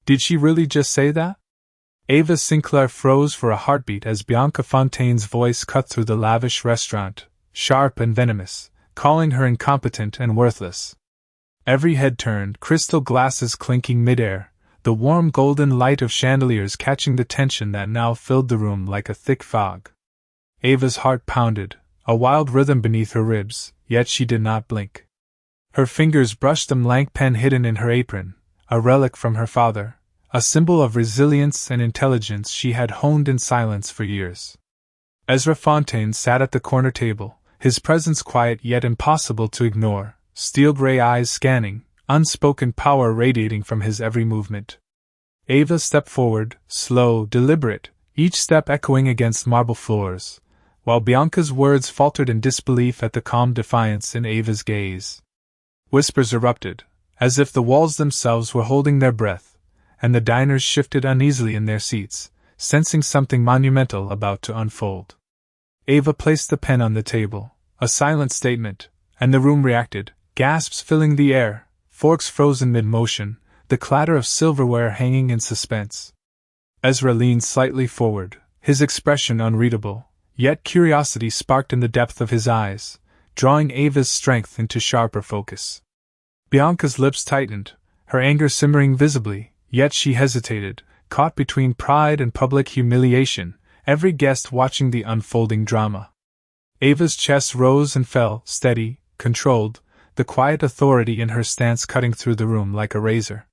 Did she really just say that? Ava Sinclair froze for a heartbeat as Bianca Fontaine's voice cut through the lavish restaurant, sharp and venomous, calling her incompetent and worthless. Every head turned, crystal glasses clinking midair, the warm golden light of chandeliers catching the tension that now filled the room like a thick fog. Ava's heart pounded, a wild rhythm beneath her ribs, yet she did not blink. Her fingers brushed the blank pen hidden in her apron, a relic from her father, a symbol of resilience and intelligence she had honed in silence for years. Ezra Fontaine sat at the corner table, his presence quiet yet impossible to ignore, steel-gray eyes scanning, unspoken power radiating from his every movement. Ava stepped forward, slow, deliberate, each step echoing against marble floors, while Bianca's words faltered in disbelief at the calm defiance in Ava's gaze. Whispers erupted, as if the walls themselves were holding their breath, and the diners shifted uneasily in their seats, sensing something monumental about to unfold. Ava placed the pen on the table, a silent statement, and the room reacted, gasps filling the air, forks frozen mid-motion, the clatter of silverware hanging in suspense. Ezra leaned slightly forward, his expression unreadable, yet curiosity sparked in the depth of his eyes, drawing Ava's strength into sharper focus. Bianca's lips tightened, her anger simmering visibly, yet she hesitated, caught between pride and public humiliation, every guest watching the unfolding drama. Ava's chest rose and fell, steady, controlled, the quiet authority in her stance cutting through the room like a razor.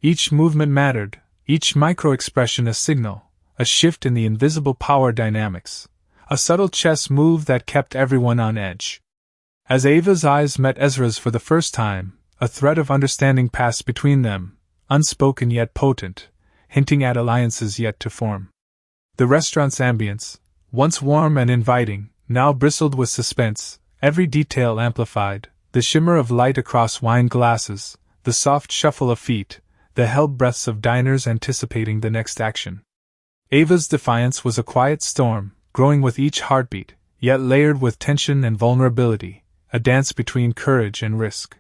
Each movement mattered, each micro-expression a signal, a shift in the invisible power dynamics, a subtle chess move that kept everyone on edge. As Ava's eyes met Ezra's for the first time, a thread of understanding passed between them, unspoken yet potent, hinting at alliances yet to form. The restaurant's ambience, once warm and inviting, now bristled with suspense, every detail amplified, the shimmer of light across wine glasses, the soft shuffle of feet, the held breaths of diners anticipating the next action. Ava's defiance was a quiet storm, growing with each heartbeat, yet layered with tension and vulnerability, a dance between courage and risk.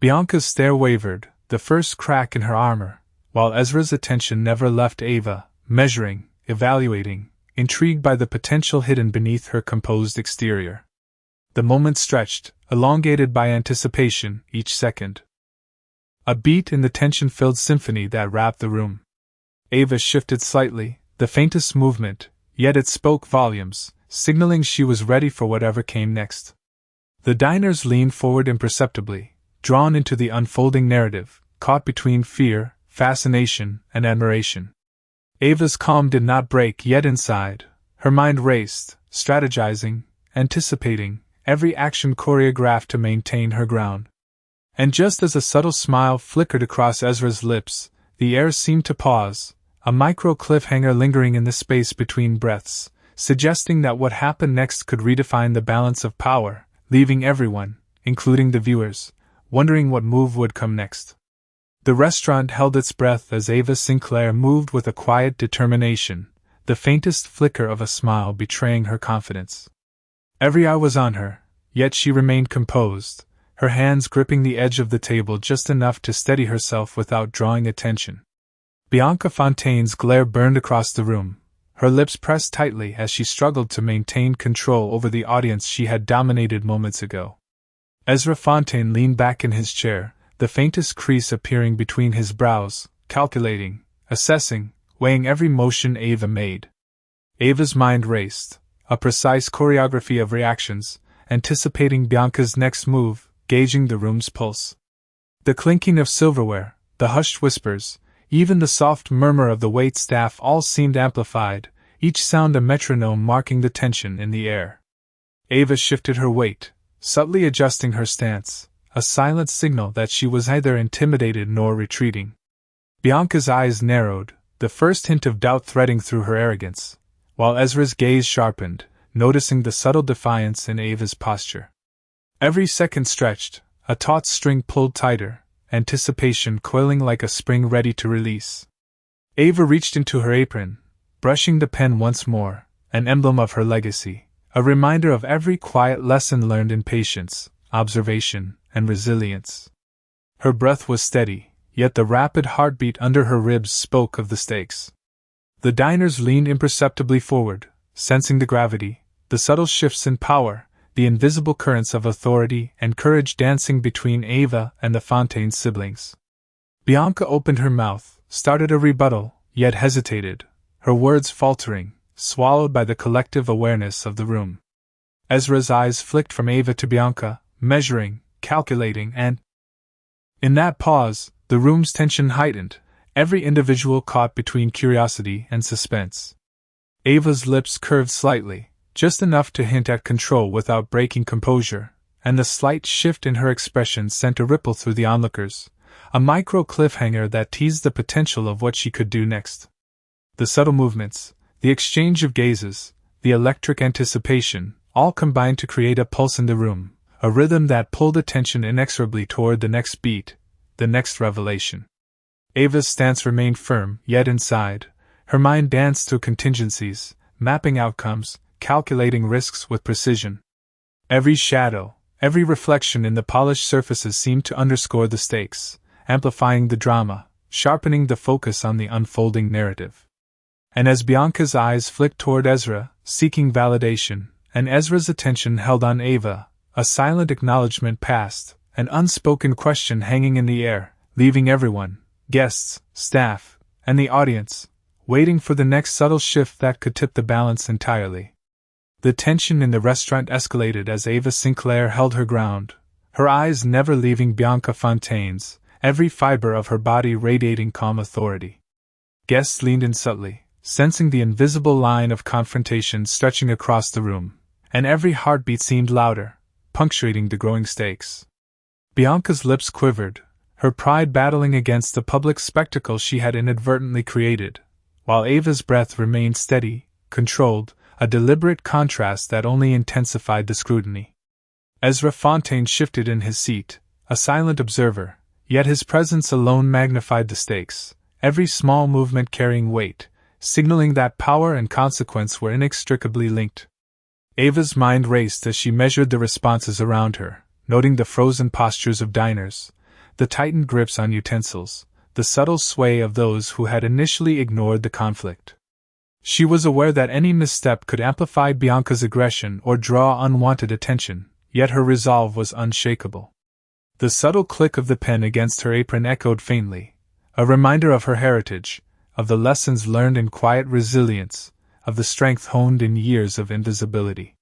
Bianca's stare wavered, the first crack in her armor, while Ezra's attention never left Ava, measuring, evaluating, intrigued by the potential hidden beneath her composed exterior. The moment stretched, elongated by anticipation, each second. A beat in the tension-filled symphony that wrapped the room. Ava shifted slightly, the faintest movement, yet it spoke volumes, signaling she was ready for whatever came next. The diners leaned forward imperceptibly, drawn into the unfolding narrative, caught between fear, fascination, and admiration. Ava's calm did not break, yet inside, her mind raced, strategizing, anticipating, every action choreographed to maintain her ground. And just as a subtle smile flickered across Ezra's lips, the air seemed to pause, a micro cliffhanger lingering in the space between breaths, suggesting that what happened next could redefine the balance of power, leaving everyone, including the viewers, wondering what move would come next. The restaurant held its breath as Ava Sinclair moved with a quiet determination, the faintest flicker of a smile betraying her confidence. Every eye was on her, yet she remained composed, her hands gripping the edge of the table just enough to steady herself without drawing attention. Bianca Fontaine's glare burned across the room, her lips pressed tightly as she struggled to maintain control over the audience she had dominated moments ago. Ezra Fontaine leaned back in his chair, the faintest crease appearing between his brows, calculating, assessing, weighing every motion Ava made. Ava's mind raced, a precise choreography of reactions, anticipating Bianca's next move, gauging the room's pulse. The clinking of silverware, the hushed whispers, even the soft murmur of the waitstaff all seemed amplified, each sound a metronome marking the tension in the air. Ava shifted her weight, subtly adjusting her stance, a silent signal that she was neither intimidated nor retreating. Bianca's eyes narrowed, the first hint of doubt threading through her arrogance, while Ezra's gaze sharpened, noticing the subtle defiance in Ava's posture. Every second stretched, a taut string pulled tighter, anticipation coiling like a spring ready to release. Ava reached into her apron, brushing the pen once more, an emblem of her legacy, a reminder of every quiet lesson learned in patience, observation, and resilience. Her breath was steady, yet the rapid heartbeat under her ribs spoke of the stakes. The diners leaned imperceptibly forward, sensing the gravity, the subtle shifts in power, the invisible currents of authority and courage dancing between Ava and the Fontaine siblings. Bianca opened her mouth, started a rebuttal, yet hesitated, her words faltering, swallowed by the collective awareness of the room. Ezra's eyes flicked from Ava to Bianca, measuring, calculating, and in that pause, the room's tension heightened, every individual caught between curiosity and suspense. Ava's lips curved slightly, just enough to hint at control without breaking composure, and the slight shift in her expression sent a ripple through the onlookers, a micro cliffhanger that teased the potential of what she could do next. The subtle movements, the exchange of gazes, the electric anticipation, all combined to create a pulse in the room, a rhythm that pulled attention inexorably toward the next beat, the next revelation. Ava's stance remained firm, yet inside, her mind danced through contingencies, mapping outcomes, calculating risks with precision. Every shadow, every reflection in the polished surfaces seemed to underscore the stakes, amplifying the drama, sharpening the focus on the unfolding narrative. And as Bianca's eyes flicked toward Ezra, seeking validation, and Ezra's attention held on Ava, a silent acknowledgement passed, an unspoken question hanging in the air, leaving everyone, guests, staff, and the audience, waiting for the next subtle shift that could tip the balance entirely. The tension in the restaurant escalated as Ava Sinclair held her ground, her eyes never leaving Bianca Fontaine's, every fiber of her body radiating calm authority. Guests leaned in subtly, sensing the invisible line of confrontation stretching across the room, and every heartbeat seemed louder, punctuating the growing stakes. Bianca's lips quivered, her pride battling against the public spectacle she had inadvertently created, while Ava's breath remained steady, controlled, a deliberate contrast that only intensified the scrutiny. Ezra Fontaine shifted in his seat, a silent observer, yet his presence alone magnified the stakes, every small movement carrying weight, signaling that power and consequence were inextricably linked. Ava's mind raced as she measured the responses around her, noting the frozen postures of diners, the tightened grips on utensils, the subtle sway of those who had initially ignored the conflict. She was aware that any misstep could amplify Bianca's aggression or draw unwanted attention, yet her resolve was unshakable. The subtle click of the pen against her apron echoed faintly, a reminder of her heritage, of the lessons learned in quiet resilience, of the strength honed in years of invisibility.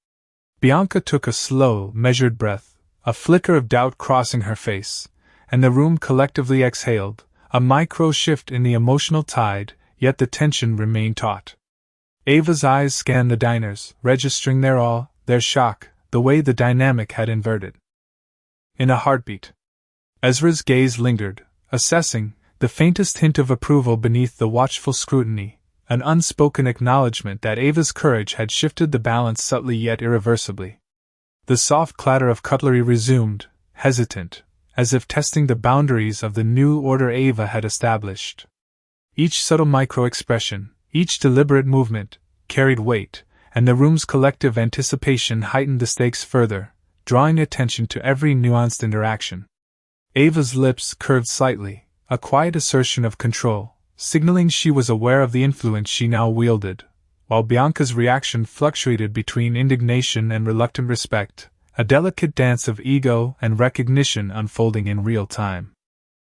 Bianca took a slow, measured breath, a flicker of doubt crossing her face, and the room collectively exhaled, a micro shift in the emotional tide, yet the tension remained taut. Ava's eyes scanned the diners, registering their awe, their shock, the way the dynamic had inverted. In a heartbeat. Ezra's gaze lingered, assessing, the faintest hint of approval beneath the watchful scrutiny, an unspoken acknowledgement that Ava's courage had shifted the balance subtly yet irreversibly. The soft clatter of cutlery resumed, hesitant, as if testing the boundaries of the new order Ava had established. Each subtle micro-expression, each deliberate movement, carried weight, and the room's collective anticipation heightened the stakes further, drawing attention to every nuanced interaction. Ava's lips curved slightly, a quiet assertion of control, signaling she was aware of the influence she now wielded, while Bianca's reaction fluctuated between indignation and reluctant respect, a delicate dance of ego and recognition unfolding in real time.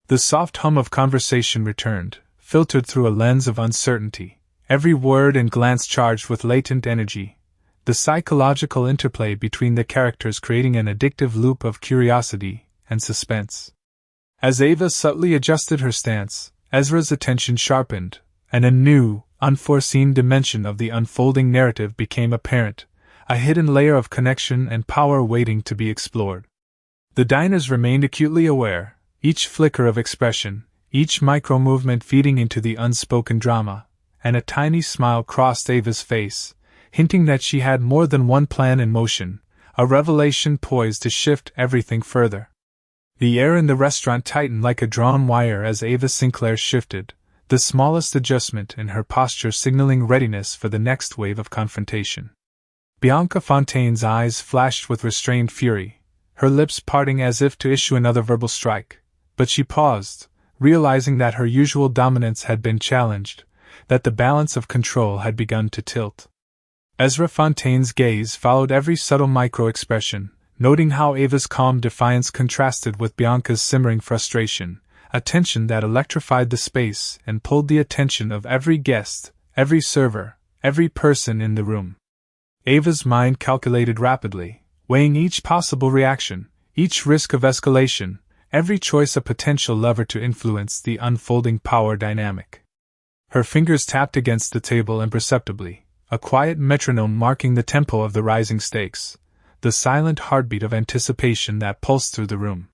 The soft hum of conversation returned, filtered through a lens of uncertainty, every word and glance charged with latent energy, the psychological interplay between the characters creating an addictive loop of curiosity and suspense. As Ava subtly adjusted her stance, Ezra's attention sharpened, and a new, unforeseen dimension of the unfolding narrative became apparent, a hidden layer of connection and power waiting to be explored. The diners remained acutely aware, each flicker of expression, each micro-movement feeding into the unspoken drama, and a tiny smile crossed Ava's face, hinting that she had more than one plan in motion, a revelation poised to shift everything further. The air in the restaurant tightened like a drawn wire as Ava Sinclair shifted, the smallest adjustment in her posture signaling readiness for the next wave of confrontation. Bianca Fontaine's eyes flashed with restrained fury, her lips parting as if to issue another verbal strike, but she paused, realizing that her usual dominance had been challenged, that the balance of control had begun to tilt. Ezra Fontaine's gaze followed every subtle micro-expression, noting how Ava's calm defiance contrasted with Bianca's simmering frustration, a tension that electrified the space and pulled the attention of every guest, every server, every person in the room. Ava's mind calculated rapidly, weighing each possible reaction, each risk of escalation, every choice a potential lever to influence the unfolding power dynamic. Her fingers tapped against the table imperceptibly, a quiet metronome marking the tempo of the rising stakes, the silent heartbeat of anticipation that pulsed through the room.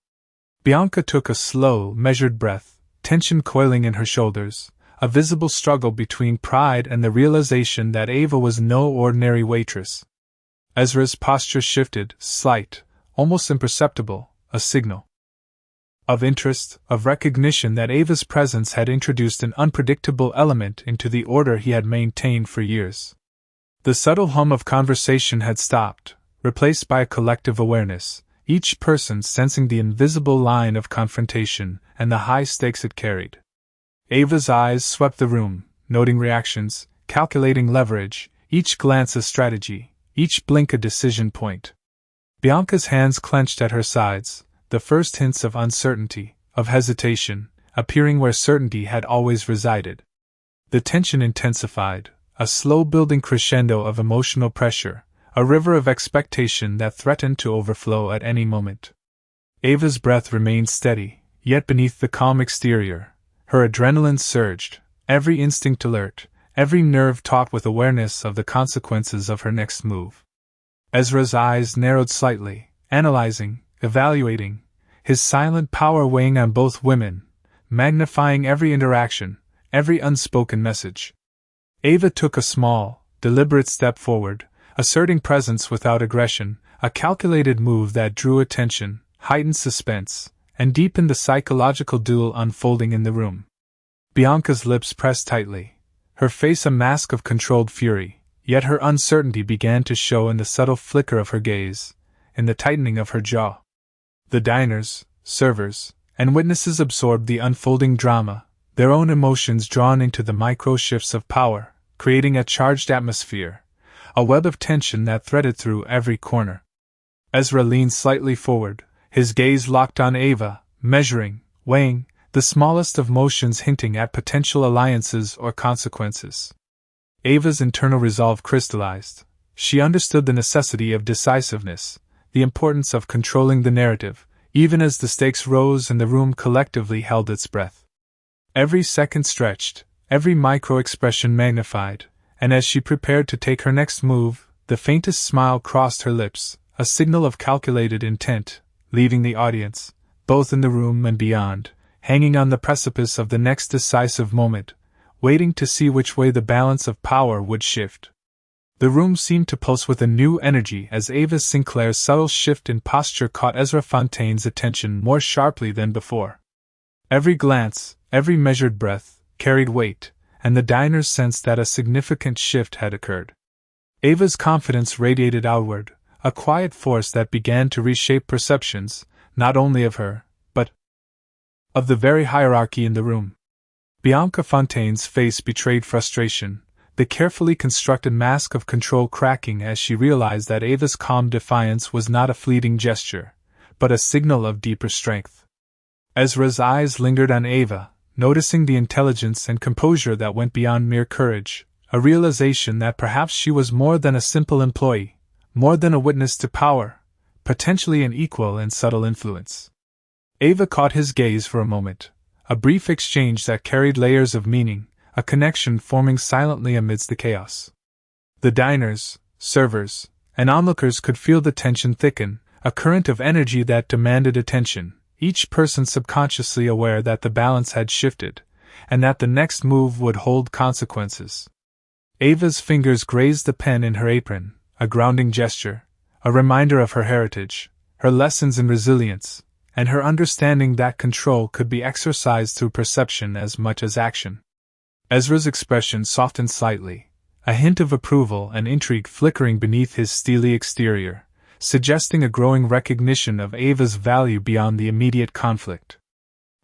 Bianca took a slow, measured breath, tension coiling in her shoulders, a visible struggle between pride and the realization that Ava was no ordinary waitress. Ezra's posture shifted, slight, almost imperceptible, a signal of interest, of recognition that Ava's presence had introduced an unpredictable element into the order he had maintained for years. The subtle hum of conversation had stopped, replaced by a collective awareness, each person sensing the invisible line of confrontation and the high stakes it carried. Ava's eyes swept the room, noting reactions, calculating leverage, each glance a strategy, each blink a decision point. Bianca's hands clenched at her sides, the first hints of uncertainty, of hesitation, appearing where certainty had always resided. The tension intensified, a slow-building crescendo of emotional pressure, a river of expectation that threatened to overflow at any moment. Ava's breath remained steady, yet beneath the calm exterior, her adrenaline surged, every instinct alert, every nerve taut with awareness of the consequences of her next move. Ezra's eyes narrowed slightly, analyzing, evaluating, his silent power weighing on both women, magnifying every interaction, every unspoken message. Ava took a small, deliberate step forward, asserting presence without aggression, a calculated move that drew attention, heightened suspense, and deepened the psychological duel unfolding in the room. Bianca's lips pressed tightly, her face a mask of controlled fury, yet her uncertainty began to show in the subtle flicker of her gaze, in the tightening of her jaw. The diners, servers, and witnesses absorbed the unfolding drama, their own emotions drawn into the micro-shifts of power, creating a charged atmosphere, a web of tension that threaded through every corner. Ezra leaned slightly forward, his gaze locked on Ava, measuring, weighing, the smallest of motions hinting at potential alliances or consequences. Ava's internal resolve crystallized. She understood the necessity of decisiveness, the importance of controlling the narrative, even as the stakes rose and the room collectively held its breath. Every second stretched, every micro-expression magnified, and as she prepared to take her next move, the faintest smile crossed her lips, a signal of calculated intent, leaving the audience, both in the room and beyond, hanging on the precipice of the next decisive moment, waiting to see which way the balance of power would shift. The room seemed to pulse with a new energy as Ava Sinclair's subtle shift in posture caught Ezra Fontaine's attention more sharply than before. Every glance, every measured breath, carried weight, and the diners sensed that a significant shift had occurred. Ava's confidence radiated outward, a quiet force that began to reshape perceptions, not only of her, but of the very hierarchy in the room. Bianca Fontaine's face betrayed frustration, the carefully constructed mask of control cracking as she realized that Ava's calm defiance was not a fleeting gesture, but a signal of deeper strength. Ezra's eyes lingered on Ava, noticing the intelligence and composure that went beyond mere courage, a realization that perhaps she was more than a simple employee, more than a witness to power, potentially an equal in subtle influence. Ava caught his gaze for a moment, a brief exchange that carried layers of meaning, a connection forming silently amidst the chaos. The diners, servers, and onlookers could feel the tension thicken, a current of energy that demanded attention, each person subconsciously aware that the balance had shifted, and that the next move would hold consequences. Ava's fingers grazed the pen in her apron, a grounding gesture, a reminder of her heritage, her lessons in resilience, and her understanding that control could be exercised through perception as much as action. Ezra's expression softened slightly, a hint of approval and intrigue flickering beneath his steely exterior, suggesting a growing recognition of Ava's value beyond the immediate conflict.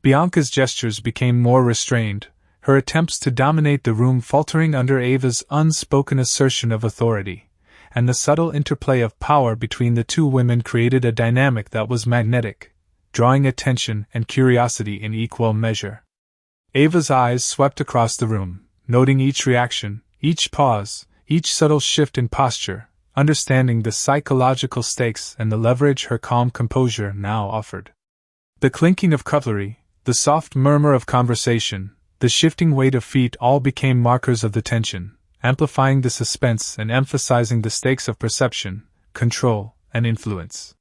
Bianca's gestures became more restrained, her attempts to dominate the room faltering under Ava's unspoken assertion of authority, and the subtle interplay of power between the two women created a dynamic that was magnetic, drawing attention and curiosity in equal measure. Ava's eyes swept across the room, noting each reaction, each pause, each subtle shift in posture, understanding the psychological stakes and the leverage her calm composure now offered. The clinking of cutlery, the soft murmur of conversation, the shifting weight of feet all became markers of the tension, amplifying the suspense and emphasizing the stakes of perception, control, and influence.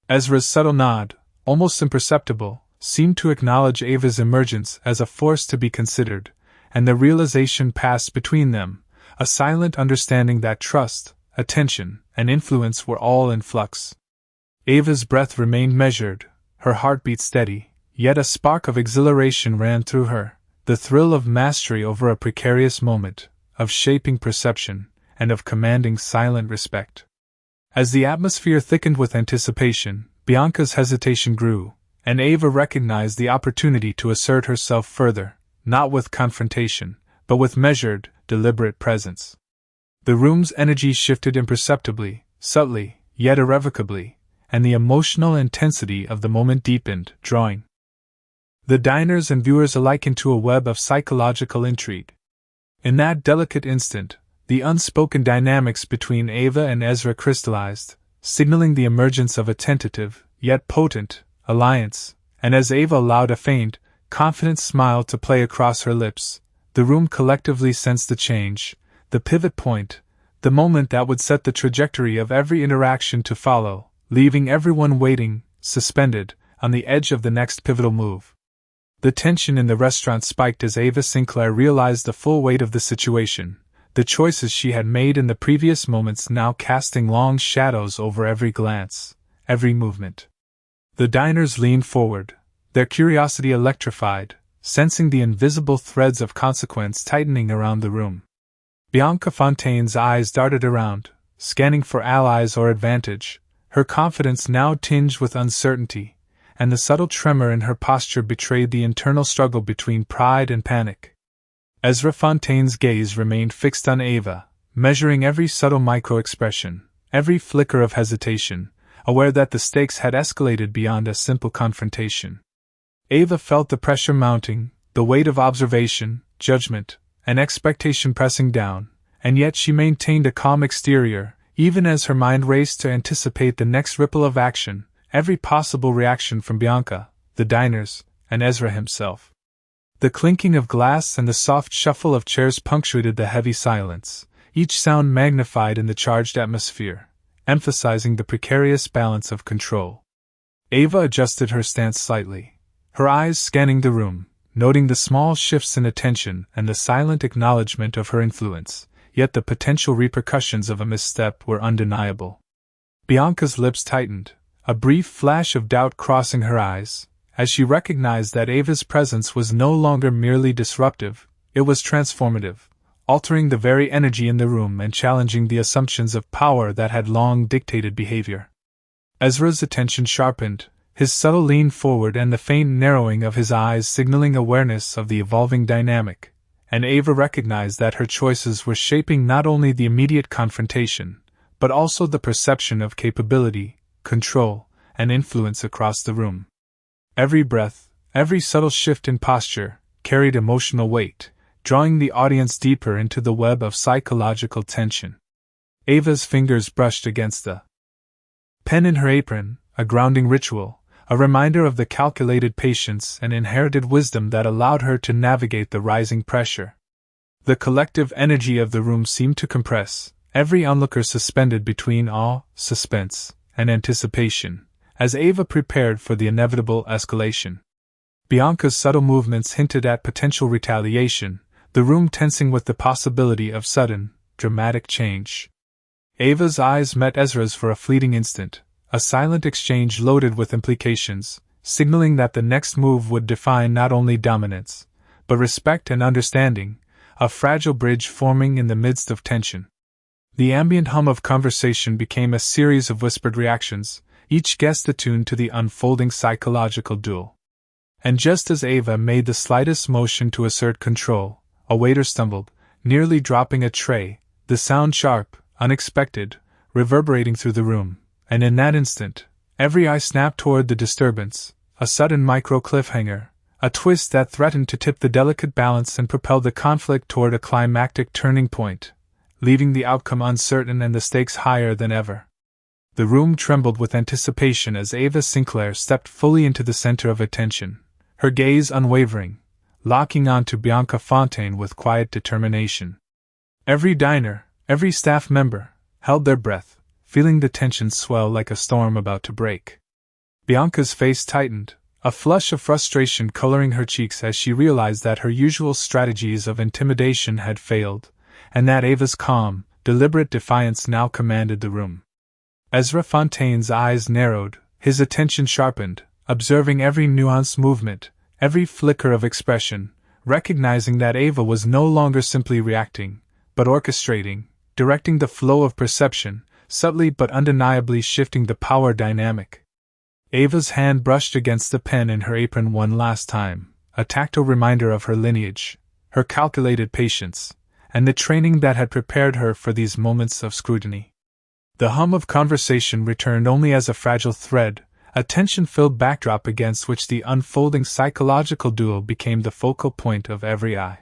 Ezra's subtle nod, almost imperceptible, seemed to acknowledge Ava's emergence as a force to be considered, and the realization passed between them, a silent understanding that trust, attention, and influence were all in flux. Ava's breath remained measured, her heartbeat steady, yet a spark of exhilaration ran through her, the thrill of mastery over a precarious moment, of shaping perception, and of commanding silent respect. As the atmosphere thickened with anticipation, Bianca's hesitation grew, and Ava recognized the opportunity to assert herself further, not with confrontation, but with measured, deliberate presence. The room's energy shifted imperceptibly, subtly, yet irrevocably, and the emotional intensity of the moment deepened, drawing the diners and viewers alike into a web of psychological intrigue. In that delicate instant, the unspoken dynamics between Ava and Ezra crystallized, signaling the emergence of a tentative, yet potent, alliance, and as Ava allowed a faint, confident smile to play across her lips, the room collectively sensed the change, the pivot point, the moment that would set the trajectory of every interaction to follow, leaving everyone waiting, suspended, on the edge of the next pivotal move. The tension in the restaurant spiked as Ava Sinclair realized the full weight of the situation, the choices she had made in the previous moments now casting long shadows over every glance, every movement. The diners leaned forward, their curiosity electrified, sensing the invisible threads of consequence tightening around the room. Bianca Fontaine's eyes darted around, scanning for allies or advantage, her confidence now tinged with uncertainty, and the subtle tremor in her posture betrayed the internal struggle between pride and panic. Ezra Fontaine's gaze remained fixed on Ava, measuring every subtle micro-expression, every flicker of hesitation, aware that the stakes had escalated beyond a simple confrontation. Ava felt the pressure mounting, the weight of observation, judgment, and expectation pressing down, and yet she maintained a calm exterior, even as her mind raced to anticipate the next ripple of action, every possible reaction from Bianca, the diners, and Ezra himself. The clinking of glass and the soft shuffle of chairs punctuated the heavy silence, each sound magnified in the charged atmosphere, emphasizing the precarious balance of control. Ava adjusted her stance slightly, her eyes scanning the room, noting the small shifts in attention and the silent acknowledgement of her influence, yet the potential repercussions of a misstep were undeniable. Bianca's lips tightened, a brief flash of doubt crossing her eyes, as she recognized that Ava's presence was no longer merely disruptive, it was transformative, altering the very energy in the room and challenging the assumptions of power that had long dictated behavior. Ezra's attention sharpened, his subtle lean forward and the faint narrowing of his eyes signaling awareness of the evolving dynamic, and Ava recognized that her choices were shaping not only the immediate confrontation, but also the perception of capability, control, and influence across the room. Every breath, every subtle shift in posture, carried emotional weight, drawing the audience deeper into the web of psychological tension. Ava's fingers brushed against the pen in her apron, a grounding ritual, a reminder of the calculated patience and inherited wisdom that allowed her to navigate the rising pressure. The collective energy of the room seemed to compress, every onlooker suspended between awe, suspense, and anticipation, as Ava prepared for the inevitable escalation. Bianca's subtle movements hinted at potential retaliation, the room tensing with the possibility of sudden, dramatic change. Ava's eyes met Ezra's for a fleeting instant, a silent exchange loaded with implications, signaling that the next move would define not only dominance, but respect and understanding, a fragile bridge forming in the midst of tension. The ambient hum of conversation became a series of whispered reactions, each guest attuned to the unfolding psychological duel. And just as Ava made the slightest motion to assert control, a waiter stumbled, nearly dropping a tray, the sound sharp, unexpected, reverberating through the room, and in that instant, every eye snapped toward the disturbance, a sudden micro-cliffhanger, a twist that threatened to tip the delicate balance and propel the conflict toward a climactic turning point, leaving the outcome uncertain and the stakes higher than ever. The room trembled with anticipation as Ava Sinclair stepped fully into the center of attention, her gaze unwavering, locking onto Bianca Fontaine with quiet determination. Every diner, every staff member, held their breath, feeling the tension swell like a storm about to break. Bianca's face tightened, a flush of frustration coloring her cheeks as she realized that her usual strategies of intimidation had failed, and that Ava's calm, deliberate defiance now commanded the room. Ezra Fontaine's eyes narrowed, his attention sharpened, observing every nuanced movement, every flicker of expression, recognizing that Ava was no longer simply reacting, but orchestrating, directing the flow of perception, subtly but undeniably shifting the power dynamic. Ava's hand brushed against the pen in her apron one last time, a tactile reminder of her lineage, her calculated patience, and the training that had prepared her for these moments of scrutiny. The hum of conversation returned only as a fragile thread, a tension-filled backdrop against which the unfolding psychological duel became the focal point of every eye.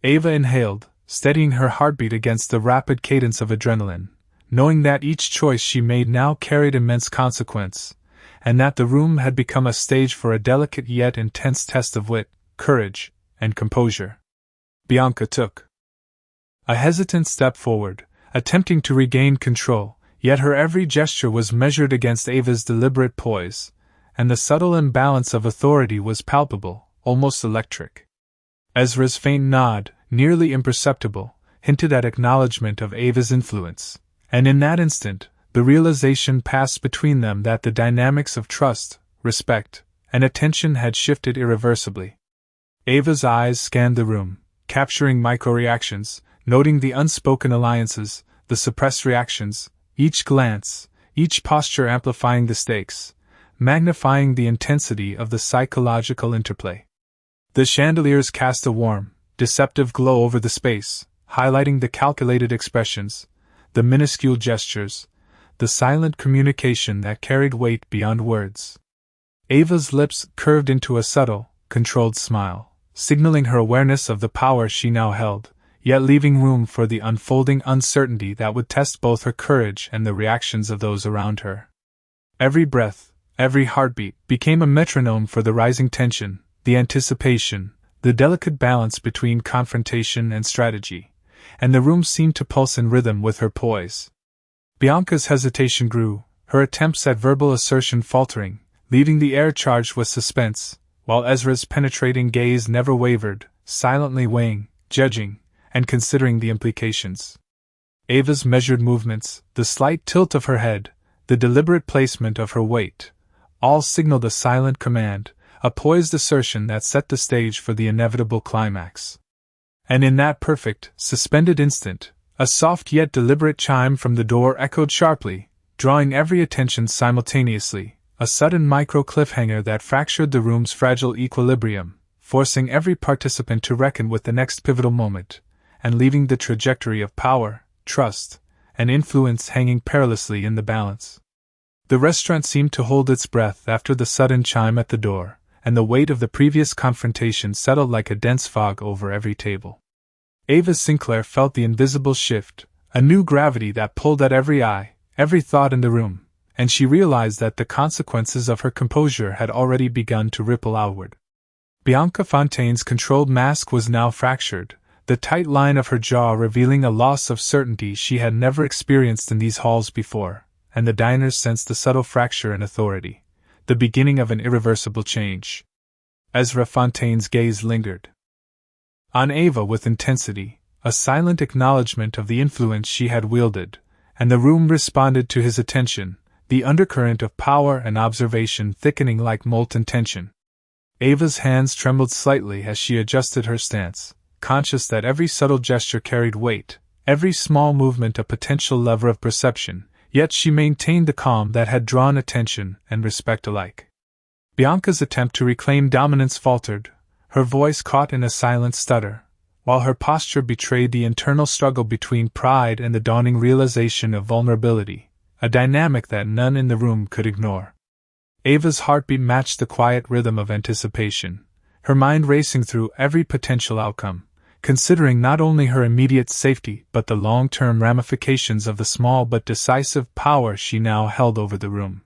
Ava inhaled, steadying her heartbeat against the rapid cadence of adrenaline, knowing that each choice she made now carried immense consequence, and that the room had become a stage for a delicate yet intense test of wit, courage, and composure. Bianca took a hesitant step forward, attempting to regain control, yet her every gesture was measured against Ava's deliberate poise, and the subtle imbalance of authority was palpable, almost electric. Ezra's faint nod, nearly imperceptible, hinted at acknowledgement of Ava's influence, and in that instant, the realization passed between them that the dynamics of trust, respect, and attention had shifted irreversibly. Ava's eyes scanned the room, capturing micro-reactions, noting the unspoken alliances, the suppressed reactions, each glance, each posture amplifying the stakes, magnifying the intensity of the psychological interplay. The chandeliers cast a warm, deceptive glow over the space, highlighting the calculated expressions, the minuscule gestures, the silent communication that carried weight beyond words. Ava's lips curved into a subtle, controlled smile, signaling her awareness of the power she now held, yet leaving room for the unfolding uncertainty that would test both her courage and the reactions of those around her. Every breath, every heartbeat, became a metronome for the rising tension, the anticipation, the delicate balance between confrontation and strategy, and the room seemed to pulse in rhythm with her poise. Bianca's hesitation grew, her attempts at verbal assertion faltering, leaving the air charged with suspense, while Ezra's penetrating gaze never wavered, silently weighing, judging, and considering the implications. Ava's measured movements, the slight tilt of her head, the deliberate placement of her weight, all signaled a silent command, a poised assertion that set the stage for the inevitable climax. And in that perfect, suspended instant, a soft yet deliberate chime from the door echoed sharply, drawing every attention simultaneously, a sudden micro-cliffhanger that fractured the room's fragile equilibrium, forcing every participant to reckon with the next pivotal moment, and leaving the trajectory of power, trust, and influence hanging perilously in the balance. The restaurant seemed to hold its breath after the sudden chime at the door, and the weight of the previous confrontation settled like a dense fog over every table. Ava Sinclair felt the invisible shift, a new gravity that pulled at every eye, every thought in the room, and she realized that the consequences of her composure had already begun to ripple outward. Bianca Fontaine's controlled mask was now fractured, the tight line of her jaw revealing a loss of certainty she had never experienced in these halls before, and the diners sensed the subtle fracture in authority, the beginning of an irreversible change. Ezra Fontaine's gaze lingered on Ava with intensity, a silent acknowledgement of the influence she had wielded, and the room responded to his attention, the undercurrent of power and observation thickening like molten tension. Ava's hands trembled slightly as she adjusted her stance, conscious that every subtle gesture carried weight, every small movement a potential lever of perception, yet she maintained the calm that had drawn attention and respect alike. Bianca's attempt to reclaim dominance faltered, her voice caught in a silent stutter, while her posture betrayed the internal struggle between pride and the dawning realization of vulnerability, a dynamic that none in the room could ignore. Ava's heartbeat matched the quiet rhythm of anticipation, her mind racing through every potential outcome, considering not only her immediate safety but the long-term ramifications of the small but decisive power she now held over the room.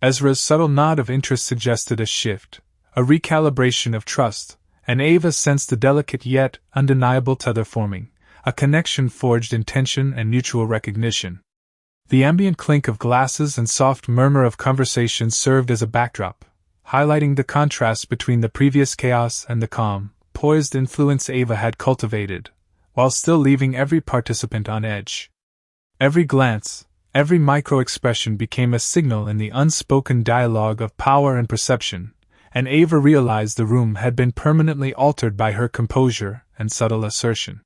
Ezra's subtle nod of interest suggested a shift, a recalibration of trust, and Ava sensed the delicate yet undeniable tether forming, a connection forged in tension and mutual recognition. The ambient clink of glasses and soft murmur of conversation served as a backdrop, highlighting the contrast between the previous chaos and the calm, poised influence Ava had cultivated, while still leaving every participant on edge. Every glance, every micro-expression became a signal in the unspoken dialogue of power and perception, and Ava realized the room had been permanently altered by her composure and subtle assertion.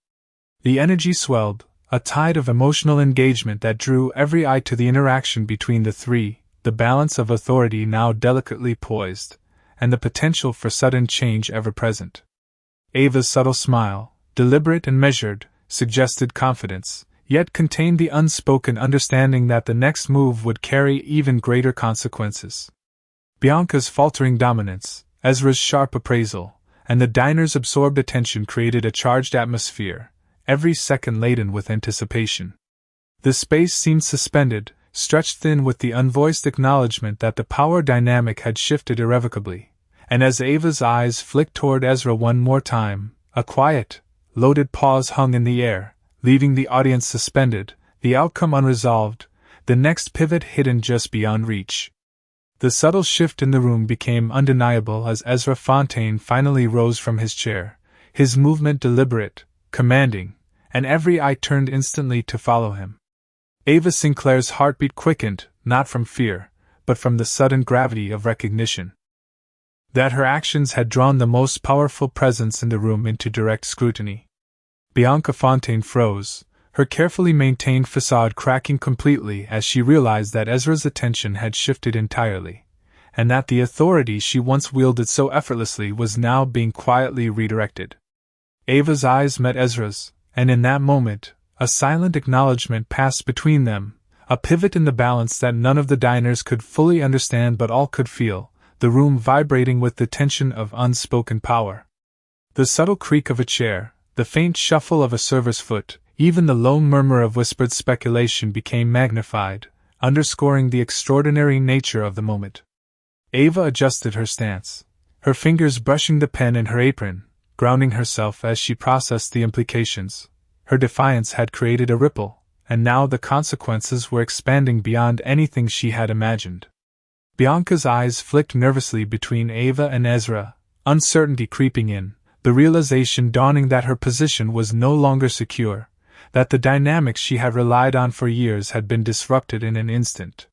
The energy swelled, a tide of emotional engagement that drew every eye to the interaction between the three, the balance of authority now delicately poised, and the potential for sudden change ever present. Ava's subtle smile, deliberate and measured, suggested confidence, yet contained the unspoken understanding that the next move would carry even greater consequences. Bianca's faltering dominance, Ezra's sharp appraisal, and the diner's absorbed attention created a charged atmosphere, every second laden with anticipation. The space seemed suspended, stretched thin with the unvoiced acknowledgement that the power dynamic had shifted irrevocably, and as Ava's eyes flicked toward Ezra one more time, a quiet, loaded pause hung in the air, leaving the audience suspended, the outcome unresolved, the next pivot hidden just beyond reach. The subtle shift in the room became undeniable as Ezra Fontaine finally rose from his chair, his movement deliberate, commanding, and every eye turned instantly to follow him. Ava Sinclair's heartbeat quickened, not from fear, but from the sudden gravity of recognition that her actions had drawn the most powerful presence in the room into direct scrutiny. Bianca Fontaine froze, her carefully maintained facade cracking completely as she realized that Ezra's attention had shifted entirely, and that the authority she once wielded so effortlessly was now being quietly redirected. Ava's eyes met Ezra's, and in that moment, a silent acknowledgement passed between them, a pivot in the balance that none of the diners could fully understand but all could feel, the room vibrating with the tension of unspoken power. The subtle creak of a chair, the faint shuffle of a server's foot, even the low murmur of whispered speculation became magnified, underscoring the extraordinary nature of the moment. Ava adjusted her stance, her fingers brushing the pen in her apron, grounding herself as she processed the implications. Her defiance had created a ripple, and now the consequences were expanding beyond anything she had imagined. Bianca's eyes flicked nervously between Ava and Ezra, uncertainty creeping in, the realization dawning that her position was no longer secure, that the dynamics she had relied on for years had been disrupted in an instant.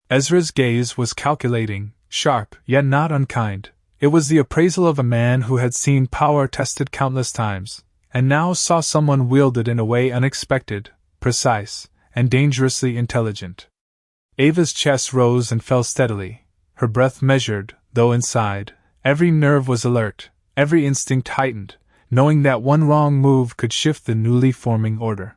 Ezra's gaze was calculating, sharp, yet not unkind. It was the appraisal of a man who had seen power tested countless times, and now saw someone wield it in a way unexpected, precise, and dangerously intelligent. Ava's chest rose and fell steadily, her breath measured, though inside, every nerve was alert, every instinct heightened, knowing that one wrong move could shift the newly forming order.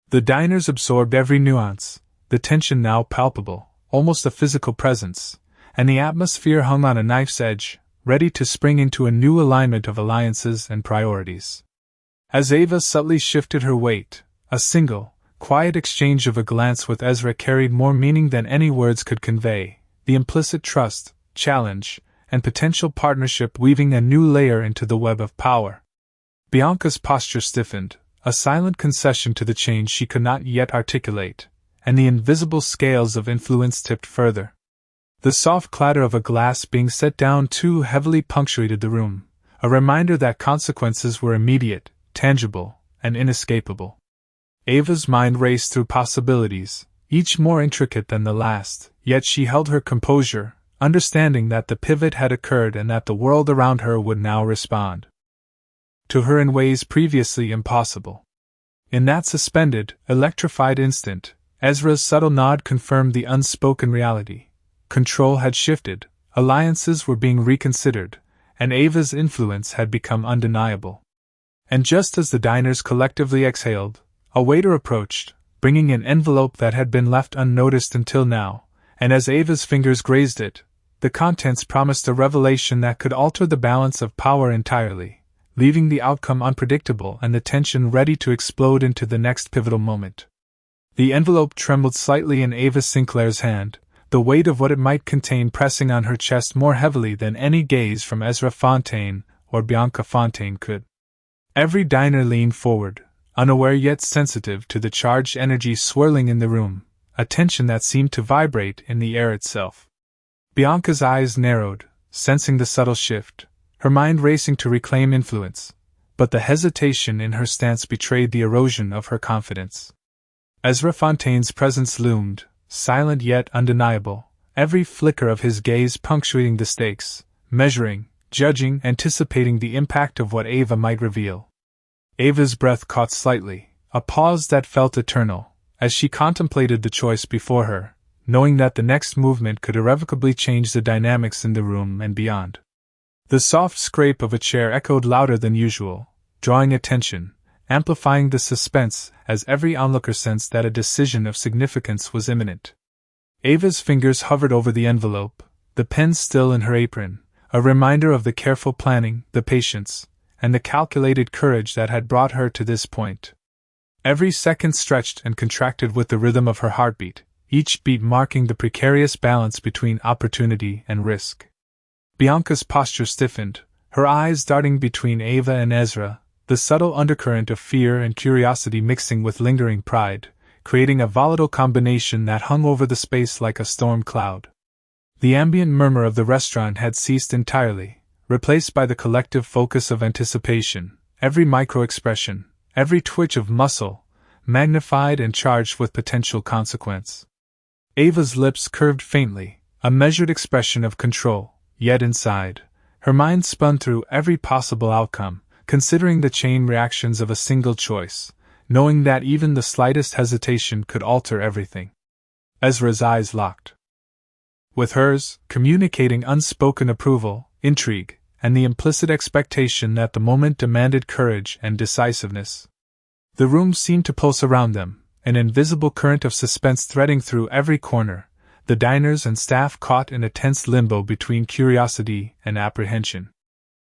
The diners absorbed every nuance, the tension now palpable, almost a physical presence, and the atmosphere hung on a knife's edge, ready to spring into a new alignment of alliances and priorities. As Ava subtly shifted her weight, a single, quiet exchange of a glance with Ezra carried more meaning than any words could convey, the implicit trust, challenge, and potential partnership weaving a new layer into the web of power. Bianca's posture stiffened, a silent concession to the change she could not yet articulate, and the invisible scales of influence tipped further. The soft clatter of a glass being set down too heavily punctuated the room, a reminder that consequences were immediate, tangible, and inescapable. Ava's mind raced through possibilities, each more intricate than the last, yet she held her composure, understanding that the pivot had occurred and that the world around her would now respond to her in ways previously impossible. In that suspended, electrified instant, Ezra's subtle nod confirmed the unspoken reality. Control had shifted, Alliances were being reconsidered, and Ava's influence had become undeniable. And just as the diners collectively exhaled, a waiter approached, bringing an envelope that had been left unnoticed until now, and as Ava's fingers grazed it, the contents promised a revelation that could alter the balance of power entirely, leaving the outcome unpredictable and the tension ready to explode into the next pivotal moment. The envelope trembled slightly in Ava Sinclair's hand, the weight of what it might contain pressing on her chest more heavily than any gaze from Ezra Fontaine or Bianca Fontaine could. Every diner leaned forward, unaware yet sensitive to the charged energy swirling in the room, a tension that seemed to vibrate in the air itself. Bianca's eyes narrowed, sensing the subtle shift, her mind racing to reclaim influence, but the hesitation in her stance betrayed the erosion of her confidence. Ezra Fontaine's presence loomed, silent yet undeniable, every flicker of his gaze punctuating the stakes, measuring, judging, anticipating the impact of what Ava might reveal. Ava's breath caught slightly, a pause that felt eternal, as she contemplated the choice before her, knowing that the next movement could irrevocably change the dynamics in the room and beyond. The soft scrape of a chair echoed louder than usual, drawing attention, amplifying the suspense as every onlooker sensed that a decision of significance was imminent. Ava's fingers hovered over the envelope, the pen still in her apron, a reminder of the careful planning, the patience, and the calculated courage that had brought her to this point. Every second stretched and contracted with the rhythm of her heartbeat, each beat marking the precarious balance between opportunity and risk. Bianca's posture stiffened, her eyes darting between Ava and Ezra, the subtle undercurrent of fear and curiosity mixing with lingering pride, creating a volatile combination that hung over the space like a storm cloud. The ambient murmur of the restaurant had ceased entirely, replaced by the collective focus of anticipation, every micro-expression, every twitch of muscle, magnified and charged with potential consequence. Ava's lips curved faintly, a measured expression of control, yet inside, her mind spun through every possible outcome, considering the chain reactions of a single choice, knowing that even the slightest hesitation could alter everything. Ezra's eyes locked with hers, communicating unspoken approval, intrigue, and the implicit expectation that the moment demanded courage and decisiveness. The room seemed to pulse around them, an invisible current of suspense threading through every corner, the diners and staff caught in a tense limbo between curiosity and apprehension.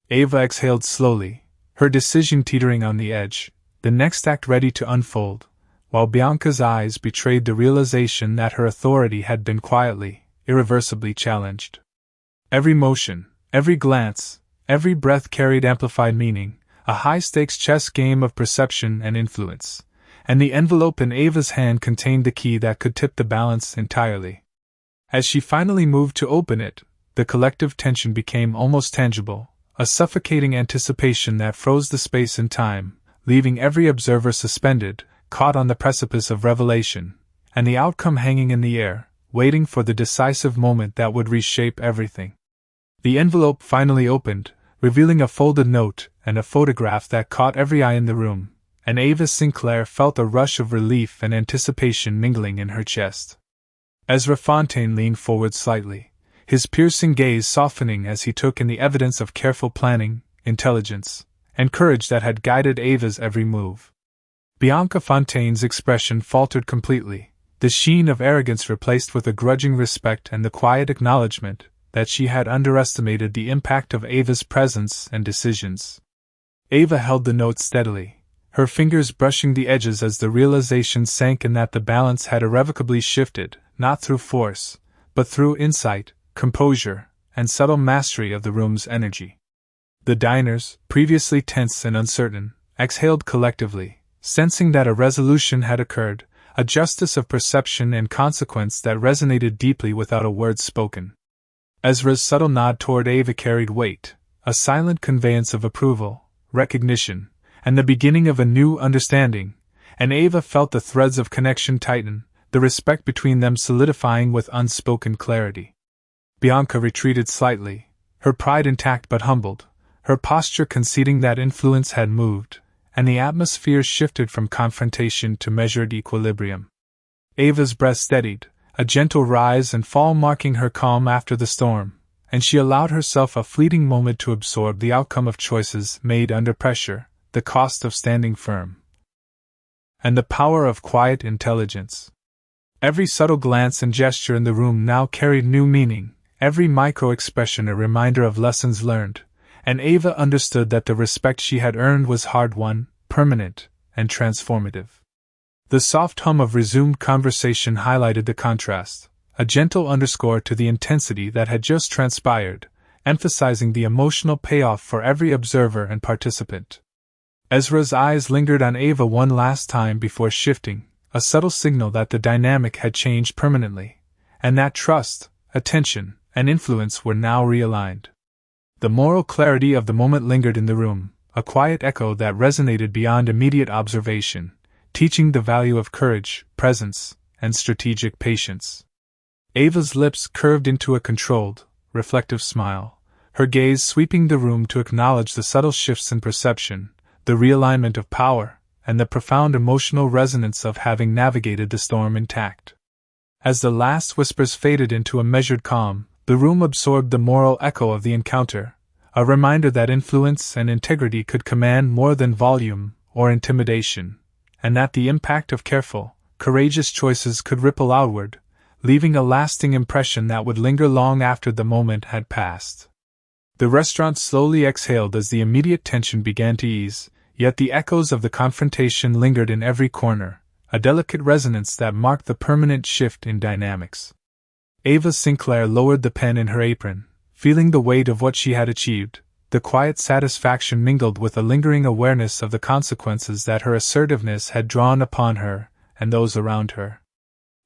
Ava exhaled slowly, her decision teetering on the edge, the next act ready to unfold, while Bianca's eyes betrayed the realization that her authority had been quietly, irreversibly challenged. Every motion, every glance, every breath carried amplified meaning, a high-stakes chess game of perception and influence, and the envelope in Ava's hand contained the key that could tip the balance entirely. As she finally moved to open it, the collective tension became almost tangible, a suffocating anticipation that froze the space and time, leaving every observer suspended, caught on the precipice of revelation, and the outcome hanging in the air, waiting for the decisive moment that would reshape everything. The envelope finally opened, revealing a folded note and a photograph that caught every eye in the room, and Ava Sinclair felt a rush of relief and anticipation mingling in her chest. Ezra Fontaine leaned forward slightly, his piercing gaze softening as he took in the evidence of careful planning, intelligence, and courage that had guided Ava's every move. Bianca Fontaine's expression faltered completely, the sheen of arrogance replaced with a grudging respect and the quiet acknowledgement that she had underestimated the impact of Ava's presence and decisions. Ava held the note steadily, her fingers brushing the edges as the realization sank in that the balance had irrevocably shifted, not through force, but through insight, composure, and subtle mastery of the room's energy. The diners, previously tense and uncertain, exhaled collectively, sensing that a resolution had occurred, a justice of perception and consequence that resonated deeply without a word spoken. Ezra's subtle nod toward Ava carried weight, a silent conveyance of approval, recognition, and the beginning of a new understanding, and Ava felt the threads of connection tighten, the respect between them solidifying with unspoken clarity. Bianca retreated slightly, her pride intact but humbled, her posture conceding that influence had moved, and the atmosphere shifted from confrontation to measured equilibrium. Ava's breath steadied, a gentle rise and fall marking her calm after the storm, and she allowed herself a fleeting moment to absorb the outcome of choices made under pressure, the cost of standing firm, and the power of quiet intelligence. Every subtle glance and gesture in the room now carried new meaning, every micro-expression a reminder of lessons learned, and Ava understood that the respect she had earned was hard-won, permanent, and transformative. The soft hum of resumed conversation highlighted the contrast, a gentle underscore to the intensity that had just transpired, emphasizing the emotional payoff for every observer and participant. Ezra's eyes lingered on Ava one last time before shifting, a subtle signal that the dynamic had changed permanently, and that trust, attention, and influence were now realigned. The moral clarity of the moment lingered in the room, a quiet echo that resonated beyond immediate observation, teaching the value of courage, presence, and strategic patience. Ava's lips curved into a controlled, reflective smile, her gaze sweeping the room to acknowledge the subtle shifts in perception, the realignment of power, and the profound emotional resonance of having navigated the storm intact. As the last whispers faded into a measured calm, the room absorbed the moral echo of the encounter, a reminder that influence and integrity could command more than volume or intimidation, and that the impact of careful, courageous choices could ripple outward, leaving a lasting impression that would linger long after the moment had passed. The restaurant slowly exhaled as the immediate tension began to ease, yet the echoes of the confrontation lingered in every corner, a delicate resonance that marked the permanent shift in dynamics. Ava Sinclair lowered the pen in her apron, feeling the weight of what she had achieved. The quiet satisfaction mingled with a lingering awareness of the consequences that her assertiveness had drawn upon her and those around her.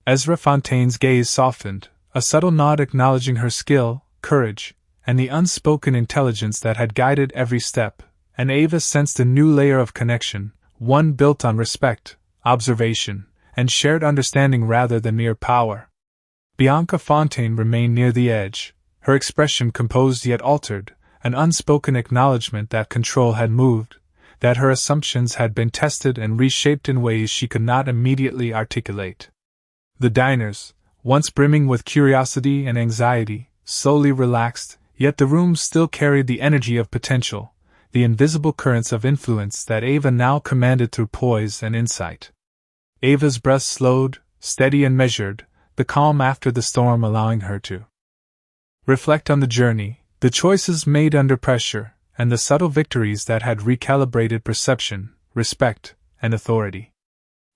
Ezra Fontaine's gaze softened, a subtle nod acknowledging her skill, courage, and the unspoken intelligence that had guided every step, and Ava sensed a new layer of connection, one built on respect, observation, and shared understanding rather than mere power. Bianca Fontaine remained near the edge, her expression composed yet altered, an unspoken acknowledgement that control had moved, that her assumptions had been tested and reshaped in ways she could not immediately articulate. The diners, once brimming with curiosity and anxiety, slowly relaxed, yet the room still carried the energy of potential, the invisible currents of influence that Ava now commanded through poise and insight. Ava's breath slowed, steady and measured, the calm after the storm allowing her to reflect on the journey, the choices made under pressure, and the subtle victories that had recalibrated perception, respect, and authority.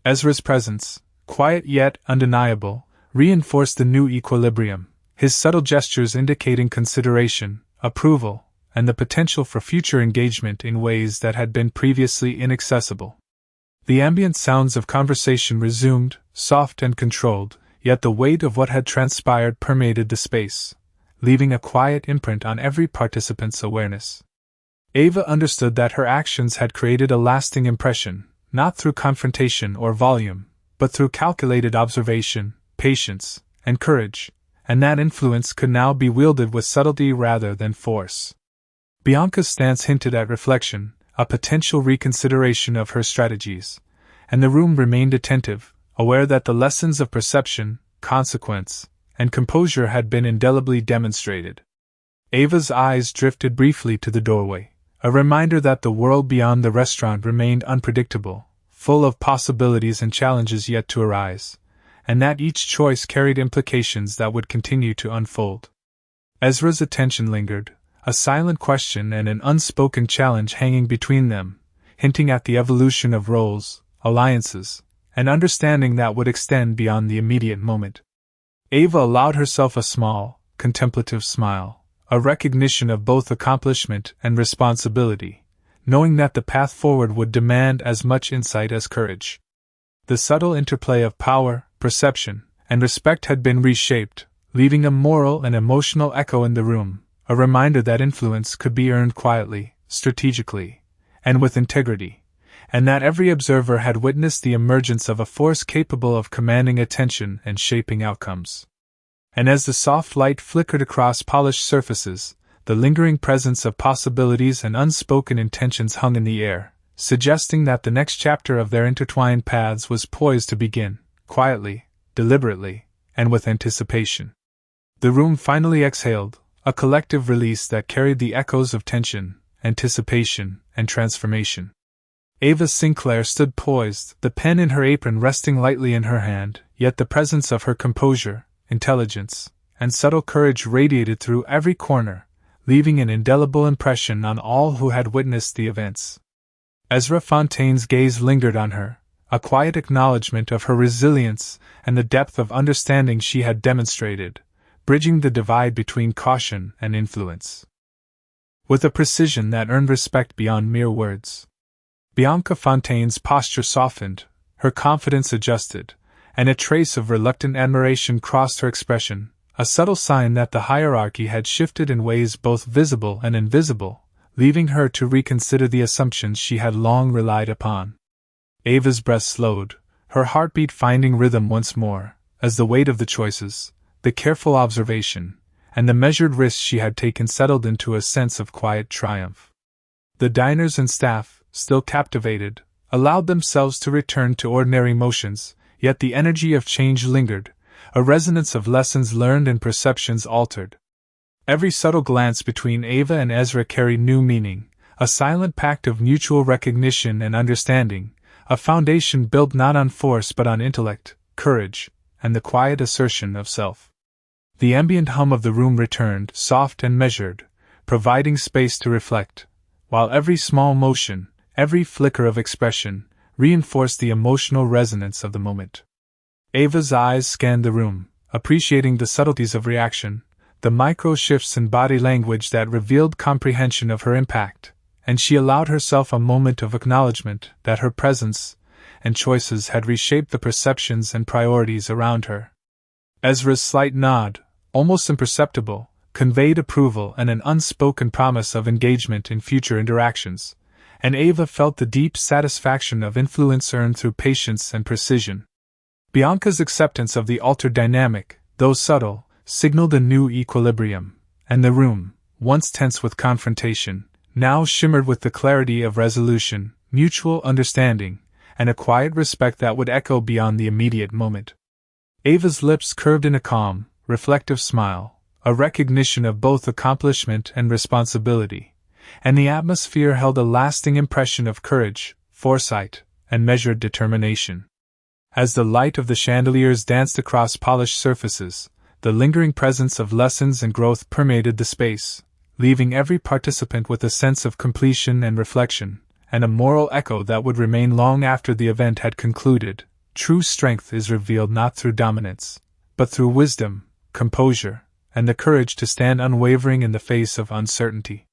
Ezra's presence, quiet yet undeniable, reinforced the new equilibrium, his subtle gestures indicating consideration, approval, and the potential for future engagement in ways that had been previously inaccessible. The ambient sounds of conversation resumed, soft and controlled, yet the weight of what had transpired permeated the space, leaving a quiet imprint on every participant's awareness. Ava understood that her actions had created a lasting impression, not through confrontation or volume, but through calculated observation, patience, and courage, and that influence could now be wielded with subtlety rather than force. Bianca's stance hinted at reflection, a potential reconsideration of her strategies, and the room remained attentive, aware that the lessons of perception, consequence, and composure had been indelibly demonstrated. Ava's eyes drifted briefly to the doorway, a reminder that the world beyond the restaurant remained unpredictable, full of possibilities and challenges yet to arise, and that each choice carried implications that would continue to unfold. Ezra's attention lingered, a silent question and an unspoken challenge hanging between them, hinting at the evolution of roles, alliances, and understanding that would extend beyond the immediate moment. Ava allowed herself a small, contemplative smile, a recognition of both accomplishment and responsibility, knowing that the path forward would demand as much insight as courage. The subtle interplay of power, perception, and respect had been reshaped, leaving a moral and emotional echo in the room, a reminder that influence could be earned quietly, strategically, and with integrity, and that every observer had witnessed the emergence of a force capable of commanding attention and shaping outcomes. And as the soft light flickered across polished surfaces, the lingering presence of possibilities and unspoken intentions hung in the air, suggesting that the next chapter of their intertwined paths was poised to begin, quietly, deliberately, and with anticipation. The room finally exhaled, a collective release that carried the echoes of tension, anticipation, and transformation. Ava Sinclair stood poised, the pen in her apron resting lightly in her hand, yet the presence of her composure, intelligence, and subtle courage radiated through every corner, leaving an indelible impression on all who had witnessed the events. Ezra Fontaine's gaze lingered on her, a quiet acknowledgment of her resilience and the depth of understanding she had demonstrated, bridging the divide between caution and influence. With a precision that earned respect beyond mere words. Bianca Fontaine's posture softened, her confidence adjusted, and a trace of reluctant admiration crossed her expression, a subtle sign that the hierarchy had shifted in ways both visible and invisible, leaving her to reconsider the assumptions she had long relied upon. Ava's breath slowed, her heartbeat finding rhythm once more, as the weight of the choices, the careful observation, and the measured risks she had taken settled into a sense of quiet triumph. The diners and staff, still captivated, allowed themselves to return to ordinary motions, yet the energy of change lingered, a resonance of lessons learned and perceptions altered. Every subtle glance between Ava and Ezra carried new meaning, a silent pact of mutual recognition and understanding, a foundation built not on force but on intellect, courage, and the quiet assertion of self. The ambient hum of the room returned, soft and measured, providing space to reflect, while every small motion, every flicker of expression, reinforced the emotional resonance of the moment. Ava's eyes scanned the room, appreciating the subtleties of reaction, the micro-shifts in body language that revealed comprehension of her impact, and she allowed herself a moment of acknowledgement that her presence and choices had reshaped the perceptions and priorities around her. Ezra's slight nod, almost imperceptible, conveyed approval and an unspoken promise of engagement in future interactions, and Ava felt the deep satisfaction of influence earned through patience and precision. Bianca's acceptance of the altered dynamic, though subtle, signaled a new equilibrium, and the room, once tense with confrontation, now shimmered with the clarity of resolution, mutual understanding, and a quiet respect that would echo beyond the immediate moment. Ava's lips curved in a calm, reflective smile, a recognition of both accomplishment and responsibility, and the atmosphere held a lasting impression of courage, foresight, and measured determination. As the light of the chandeliers danced across polished surfaces, the lingering presence of lessons and growth permeated the space, leaving every participant with a sense of completion and reflection, and a moral echo that would remain long after the event had concluded. True strength is revealed not through dominance, but through wisdom, composure, and the courage to stand unwavering in the face of uncertainty.